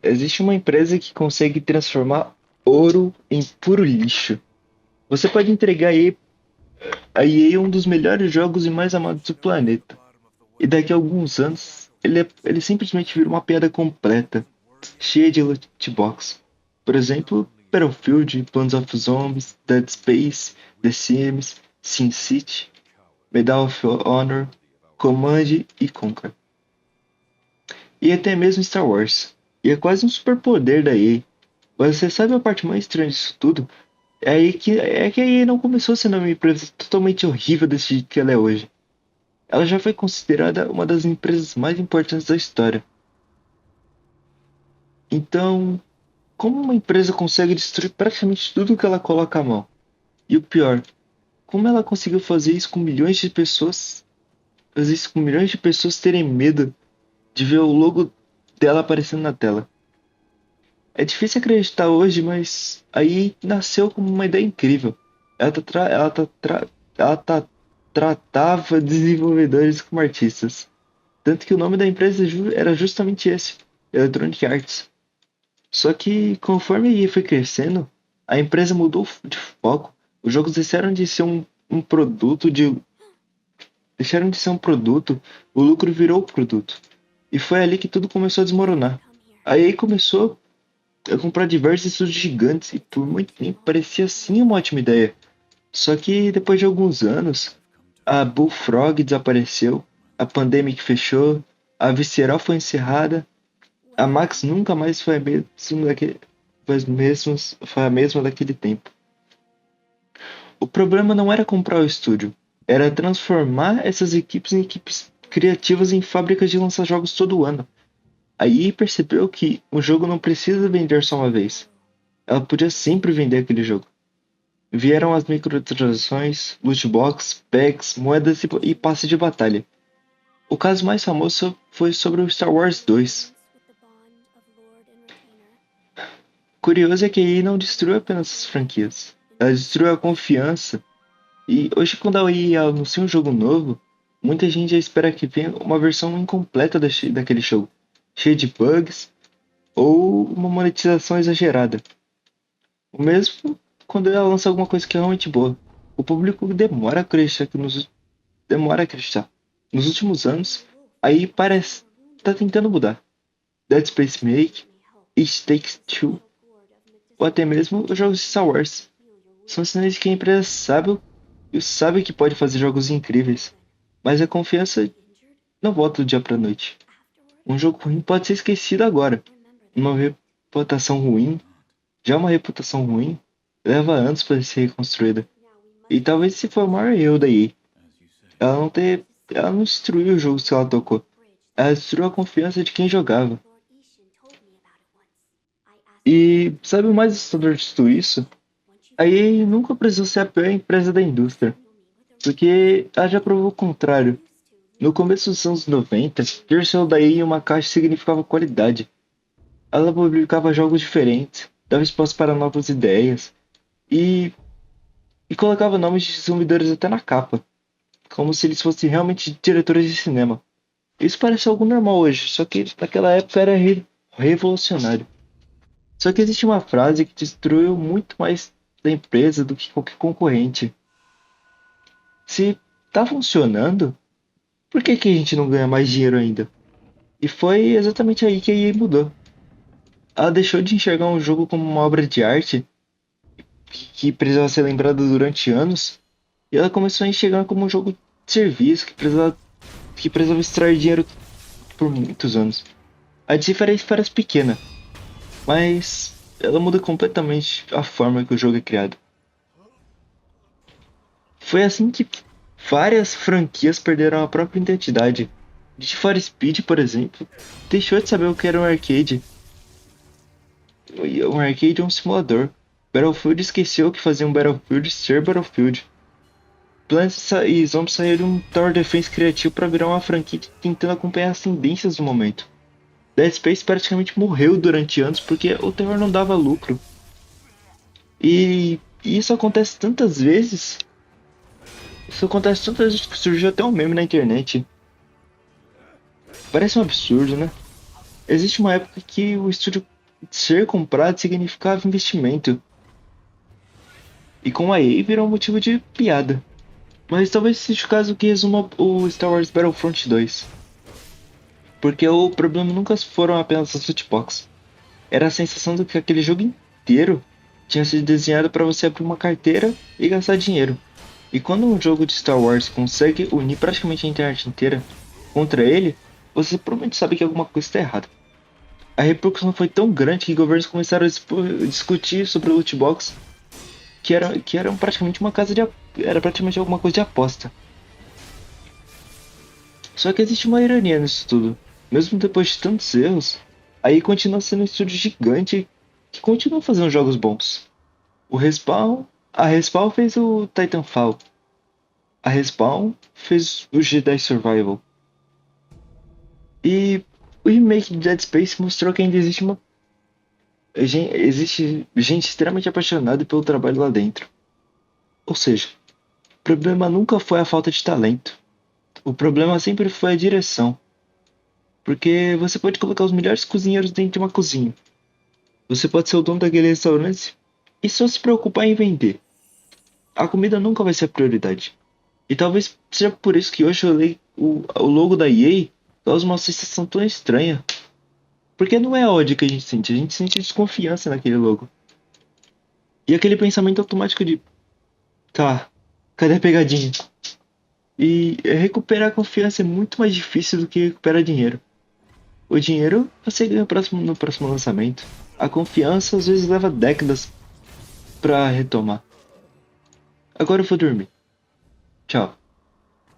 Existe uma empresa que consegue transformar ouro em puro lixo. Você pode entregar a EA um dos melhores jogos e mais amados do planeta. E daqui a alguns anos, ele simplesmente vira uma piada completa, cheia de loot box. Por exemplo, Battlefield, Plants of Zombies, Dead Space, The Sims, SimCity, Medal of Honor, Command e Conquer. E até mesmo Star Wars. E é quase um superpoder da EA. Mas você sabe a parte mais estranha disso tudo? É que a EA não começou sendo uma empresa totalmente horrível desse jeito que ela é hoje. Ela já foi considerada uma das empresas mais importantes da história. Então, como uma empresa consegue destruir praticamente tudo que ela coloca a mão? E o pior, como ela conseguiu fazer isso com milhões de pessoas? Fazer isso com milhões de pessoas terem medo de ver o logo dela aparecendo na tela. É difícil acreditar hoje, mas aí nasceu como uma ideia incrível. Ela, tá tra- ela, tá tra- ela tá- tratava desenvolvedores como artistas. Tanto que o nome da empresa era justamente esse, Electronic Arts. Só que conforme a EA foi crescendo, a empresa mudou de foco. Os jogos deixaram de ser um produto, o lucro virou o produto. E foi ali que tudo começou a desmoronar. A EA começou a comprar diversos estúdios gigantes e por muito tempo parecia sim uma ótima ideia. Só que depois de alguns anos, a Bullfrog desapareceu, a Pandemic fechou, a Visceral foi encerrada, a Max nunca mais foi a mesma daquele tempo. O problema não era comprar o estúdio, era transformar essas equipes em equipes criativas em fábricas de lançar jogos todo ano. Aí percebeu que o jogo não precisa vender só uma vez. Ela podia sempre vender aquele jogo. Vieram as microtransações, loot box, packs, moedas e passe de batalha. O caso mais famoso foi sobre o Star Wars 2. Curioso é que a EA não destruiu apenas as franquias, ela destruiu a confiança. E hoje, quando a EA anuncia um jogo novo, muita gente já espera que venha uma versão incompleta daquele jogo, cheia de bugs ou uma monetização exagerada. O mesmo quando ela lança alguma coisa que é realmente boa. O público demora a acreditar. Nos últimos anos, aí parece tá tentando mudar. Dead Space Remake, It Takes Two, ou até mesmo os jogos de Star Wars. São sinais de que a empresa sabe que pode fazer jogos incríveis, mas a confiança não volta do dia pra noite. Um jogo ruim pode ser esquecido agora. Uma reputação ruim, já uma reputação ruim, leva anos para ser reconstruída. E talvez esse foi o maior erro da EA. Ela não destruiu o jogo que ela tocou. Ela destruiu a confiança de quem jogava. E sabe o mais assustador de tudo isso? A EA nunca precisou ser a pior empresa da indústria, porque ela já provou o contrário. No começo dos anos 90, ter o selo da EA em uma caixa significava qualidade. Ela publicava jogos diferentes, dava espaço para novas ideias e, e colocava nomes de desenvolvedores até na capa, como se eles fossem realmente diretores de cinema. Isso parece algo normal hoje, só que naquela época era revolucionário. Só que existe uma frase que destruiu muito mais da empresa do que qualquer concorrente. Se tá funcionando, por que que a gente não ganha mais dinheiro ainda? E foi exatamente aí que a EA mudou. Ela deixou de enxergar um jogo como uma obra de arte que precisava ser lembrada durante anos, e ela começou a enxergar como um jogo de serviço que precisava extrair dinheiro por muitos anos. A diferença parece pequena, mas ela muda completamente a forma que o jogo é criado. Foi assim que várias franquias perderam a própria identidade. Need for Speed, por exemplo, deixou de saber o que era um arcade. Um arcade é um simulador. Battlefield esqueceu o que fazia um Battlefield ser Battlefield. Plants e Zombies saíram de um Tower Defense criativo para virar uma franquia tentando acompanhar as tendências do momento. Dead Space praticamente morreu durante anos porque o terror não dava lucro. E isso acontece tantas vezes que surgiu até um meme na internet. Parece um absurdo, né? Existe uma época que o estúdio ser comprado significava investimento. E com a EA virou um motivo de piada. Mas talvez seja o caso que resuma o Star Wars Battlefront 2. Porque o problema nunca foram apenas as lootbox. Era a sensação de que aquele jogo inteiro tinha sido desenhado para você abrir uma carteira e gastar dinheiro. E quando um jogo de Star Wars consegue unir praticamente a internet inteira contra ele, você provavelmente sabe que alguma coisa está errada. A repercussão foi tão grande que governos começaram a discutir sobre o loot box, que eram praticamente uma casa de era praticamente alguma coisa de aposta. Só que existe uma ironia nisso tudo. Mesmo depois de tantos erros, aí continua sendo um estúdio gigante que continua fazendo jogos bons. O Respawn, a Respawn fez o Titanfall. A Respawn fez o Jedi Survival. E o remake de Dead Space mostrou que ainda existe gente extremamente apaixonada pelo trabalho lá dentro. Ou seja, o problema nunca foi a falta de talento. O problema sempre foi a direção. Porque você pode colocar os melhores cozinheiros dentro de uma cozinha. Você pode ser o dono daquele restaurante e só se preocupar em vender. A comida nunca vai ser a prioridade. E talvez seja por isso que hoje o logo da EA causa uma sensação tão estranha. Porque não é ódio que a gente sente desconfiança naquele logo. E aquele pensamento automático de, tá, cadê a pegadinha? E recuperar a confiança é muito mais difícil do que recuperar dinheiro. O dinheiro você ganha no próximo lançamento. A confiança às vezes leva décadas pra retomar. Agora eu vou dormir. Tchau.